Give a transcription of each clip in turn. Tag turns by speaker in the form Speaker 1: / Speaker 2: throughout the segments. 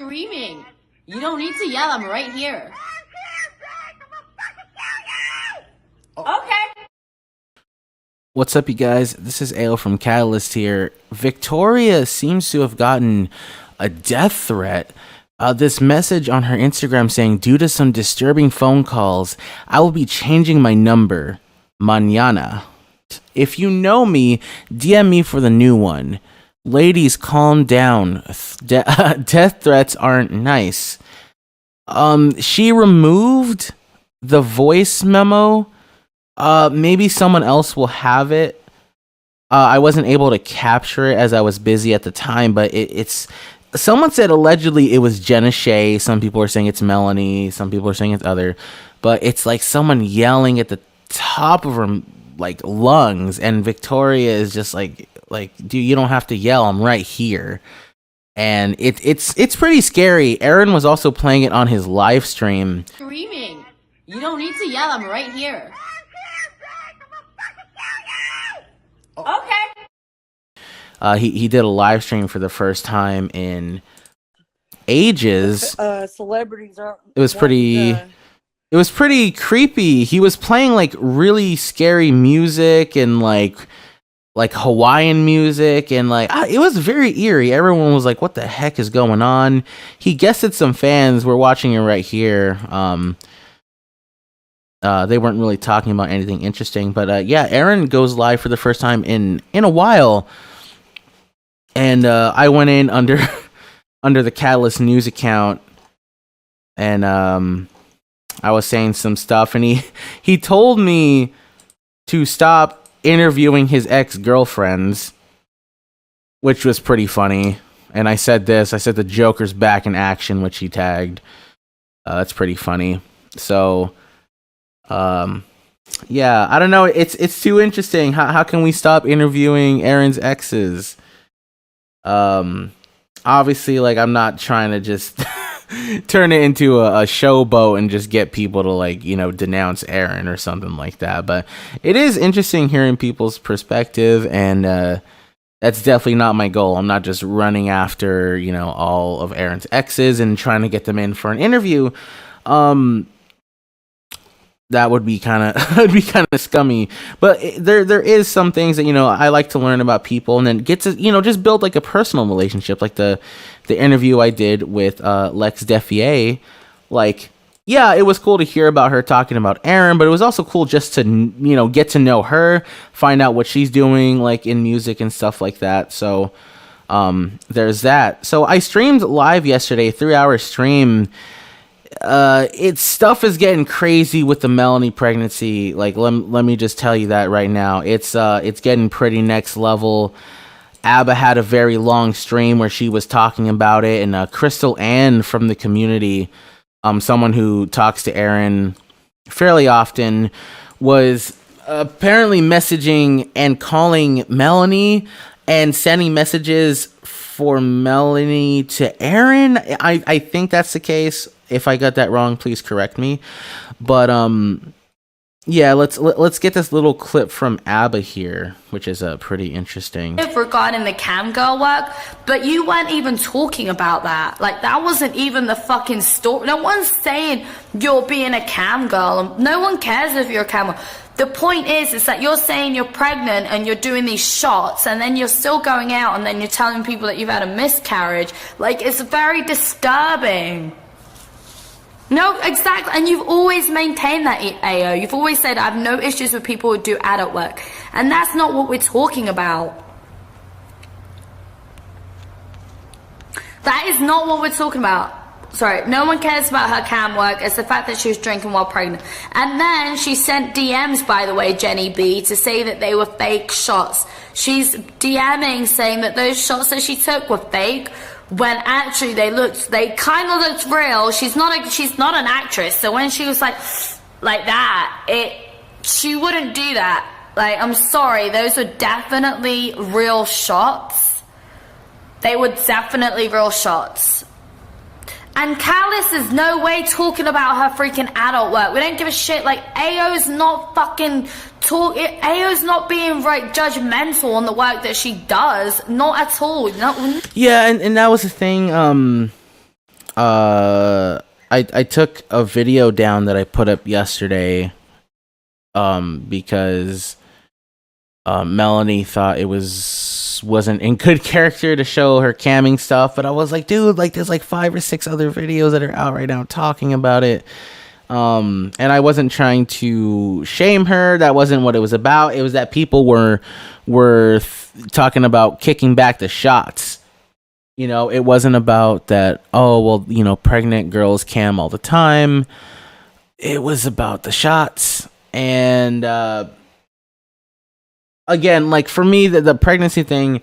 Speaker 1: Screaming. You don't need to yell, I'm right here. Okay.
Speaker 2: What's up, you guys? This is Ale from Catalyst here. Victoria seems to have gotten a death threat. This message on her Instagram saying, due to some disturbing phone calls, I will be changing my number. Mañana. If you know me, DM me for the new one. Ladies, calm down. Death threats aren't nice. She removed the voice memo. Maybe someone else will have it. I wasn't able to capture it as I was busy at the time, but it's someone said allegedly it was Jenna Shea. Some people are saying it's Melanie. Some people are saying it's other, but it's like someone yelling at the top of her like lungs, and Victoria is just like, dude, you don't have to yell. I'm right here. And it's pretty scary. Aaron was also playing it on his live stream.
Speaker 1: Screaming. You don't need to yell, I'm right here. Okay.
Speaker 2: He did a live stream for the first time in ages.
Speaker 3: Celebrities aren't.
Speaker 2: It was pretty creepy. He was playing like really scary music and like Hawaiian music, and like it was very eerie. Everyone was like, what the heck is going on? He guested some fans. We're watching it right here. They weren't really talking about anything interesting, but yeah, Aaron goes live for the first time in a while, and I went in under the Catalyst News account, and I was saying some stuff, and he told me to stop interviewing his ex-girlfriends, which was pretty funny. And I said the Joker's back in action, which he tagged. That's pretty funny. So yeah, I don't know, it's too interesting. How can we stop interviewing Aaron's exes? Obviously, like, I'm not trying to just turn it into a showboat and just get people to, like, you know, denounce Aaron or something like that. But it is interesting hearing people's perspective, and that's definitely not my goal. I'm not just running after, you know, all of Aaron's exes and trying to get them in for an interview. That would be kind of scummy. But there is some things that, you know, I like to learn about people, and then get to, you know, just build like a personal relationship, like the interview I did with Lex Defier. Like, yeah, it was cool to hear about her talking about Aaron, but it was also cool just to, you know, get to know her, find out what she's doing, like, in music and stuff like that. So there's that. So I streamed live yesterday, 3-hour stream. It's stuff is getting crazy with the Melanie pregnancy. Like, let me just tell you that right now. It's getting pretty next level. Abba had a very long stream where she was talking about it, and Crystal Ann from the community, someone who talks to Aaron fairly often, was apparently messaging and calling Melanie and sending messages for Melanie to Aaron. I think that's the case. If I got that wrong, please correct me. But yeah, let's get this little clip from Abba here, which is pretty interesting.
Speaker 4: Regarding the cam girl work, but you weren't even talking about that. Like, that wasn't even the fucking story. No one's saying you're being a cam girl. No one cares if you're a cam girl. The point is that you're saying you're pregnant and you're doing these shots, and then you're still going out and then you're telling people that you've had a miscarriage. Like, it's very disturbing. No, exactly. And you've always maintained that, AO. You've always said, I have no issues with people who do adult work. And that's not what we're talking about. That is not what we're talking about. Sorry, no one cares about her cam work. It's the fact that she was drinking while pregnant. And then she sent DMs, by the way, Jenny B, to say that they were fake shots. She's DMing saying that those shots that she took were fake, when actually they kind of looked real. She's not an actress, so when she was like that, she wouldn't do that. Like, I'm sorry, those were definitely real shots. They were definitely real shots. And Callus is no way talking about her freaking adult work. We don't give a shit. Like, AO's not fucking AO's not being like judgmental on the work that she does. Not at all.
Speaker 2: Yeah, and that was the thing. I took a video down that I put up yesterday, because Melanie thought it wasn't in good character to show her camming stuff, but I was like, dude, like there's like 5 or 6 other videos that are out right now talking about it. And I wasn't trying to shame her. That wasn't what it was about. It was that people were talking about kicking back the shots. You know, it wasn't about that, oh, well, you know, pregnant girls cam all the time. It was about the shots. And again, like for me, the pregnancy thing,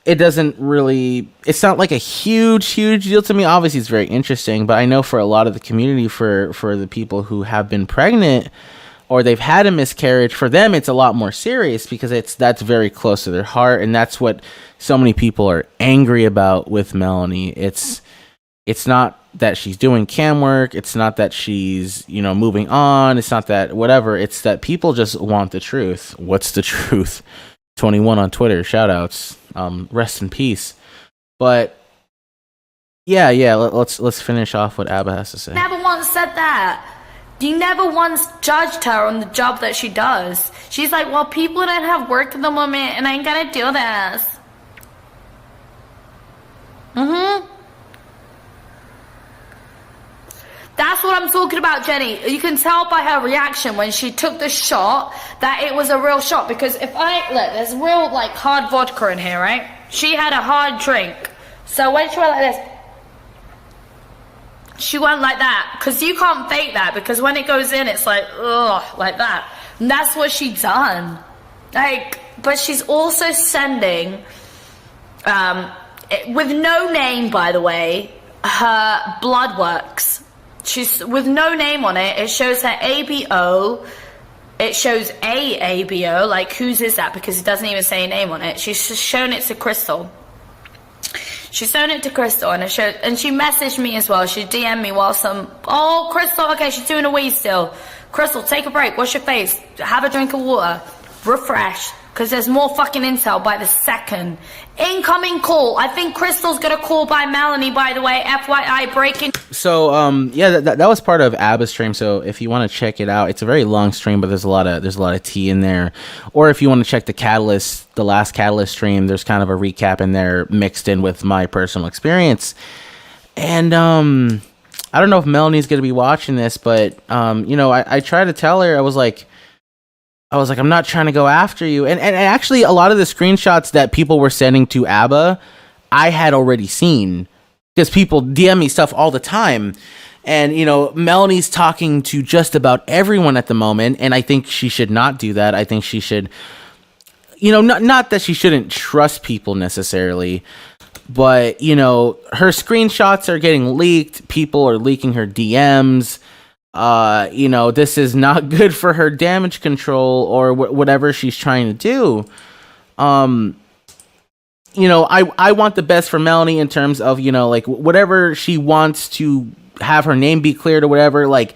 Speaker 2: it's not like a huge deal to me. Obviously it's very interesting, but I know for a lot of the community, for the people who have been pregnant or they've had a miscarriage, for them it's a lot more serious because that's very close to their heart, and that's what so many people are angry about with Melanie. It's not that she's doing cam work, it's not that she's, you know, moving on, it's not that whatever, it's that people just want the truth. What's the truth? 21 on Twitter, shout outs. Rest in peace. But yeah, let's finish off what Abba has to say.
Speaker 4: Never once said that. You never once judged her on the job that she does. She's like, well, people don't have work at the moment and I ain't gonna do this. That's what I'm talking about, Jenny. You can tell by her reaction when she took the shot that it was a real shot. Because look, there's real like hard vodka in here, right? She had a hard drink. So when she went like this, she went like that. Because you can't fake that. Because when it goes in, it's like, ugh, like that. And that's what she done. Like, but she's also sending, with no name, by the way, her blood works. She's with no name on it. It shows her ABO. It shows AABO. Like, whose is that? Because it doesn't even say a name on it. She's shown it to Crystal. She's shown it to Crystal, and and she messaged me as well. She DM'd me while oh, Crystal, okay, she's doing a wee still. Crystal, take a break, wash your face, have a drink of water, refresh, because there's more fucking intel by the second. Incoming call. I think Crystal's gonna call by Melanie, by the way. FYI, breaking. So,
Speaker 2: yeah, that was part of Abba's stream. So if you want to check it out, it's a very long stream, but there's a lot of tea in there. Or if you want to check the last Catalyst stream, there's kind of a recap in there mixed in with my personal experience. And I don't know if Melanie's gonna be watching this, but you know, I tried to tell her, I was like, I'm not trying to go after you. And actually, a lot of the screenshots that people were sending to Abba, I had already seen. Because people DM me stuff all the time. And, you know, Melanie's talking to just about everyone at the moment. And I think she should not do that. I think she should, you know, not that she shouldn't trust people necessarily. But, you know, her screenshots are getting leaked. People are leaking her DMs. You know, this is not good for her damage control or whatever she's trying to do. You know, I want the best for Melanie in terms of, you know, like whatever she wants to have her name be cleared or whatever, like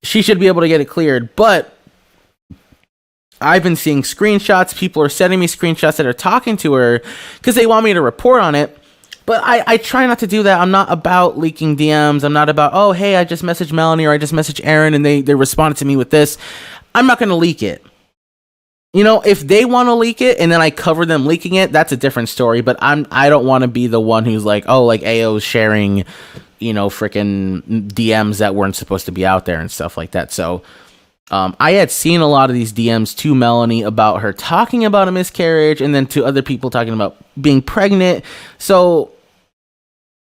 Speaker 2: she should be able to get it cleared. But I've been seeing screenshots. People are sending me screenshots that are talking to her because they want me to report on it. But I try not to do that. I'm not about leaking DMs. I'm not about, oh, hey, I just messaged Melanie or I just messaged Aaron and they responded to me with this. I'm not going to leak it. You know, if they want to leak it and then I cover them leaking it, that's a different story. But I don't want to be the one who's like, oh, like AO's sharing, you know, freaking DMs that weren't supposed to be out there and stuff like that. So I had seen a lot of these DMs to Melanie about her talking about a miscarriage and then to other people talking about being pregnant. So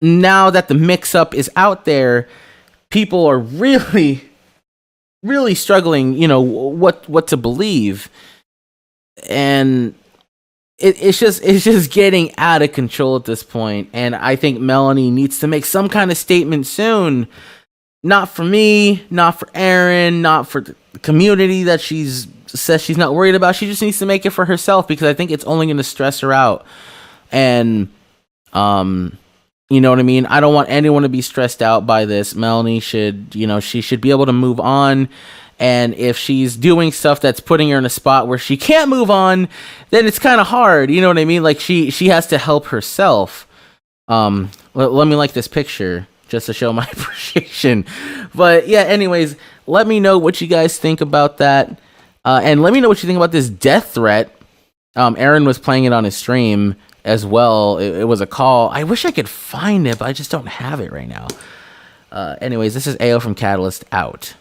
Speaker 2: now that the mix-up is out there, people are really, really struggling, you know, what to believe. And it's just getting out of control at this point. And I think Melanie needs to make some kind of statement soon. Not for me, not for Aaron, not for the community that says she's not worried about. She just needs to make it for herself because I think it's only going to stress her out. And, you know what I mean? I don't want anyone to be stressed out by this. Melanie should, you know, she should be able to move on. And if she's doing stuff that's putting her in a spot where she can't move on, then it's kind of hard. You know what I mean? Like she has to help herself. Let let me like this picture just to show my appreciation. But yeah, anyways, let me know what you guys think about that. And let me know what you think about this death threat. Aaron was playing it on his stream as well. It was a call. I wish I could find it, but I just don't have it right now. Anyways, this is AO from Catalyst out.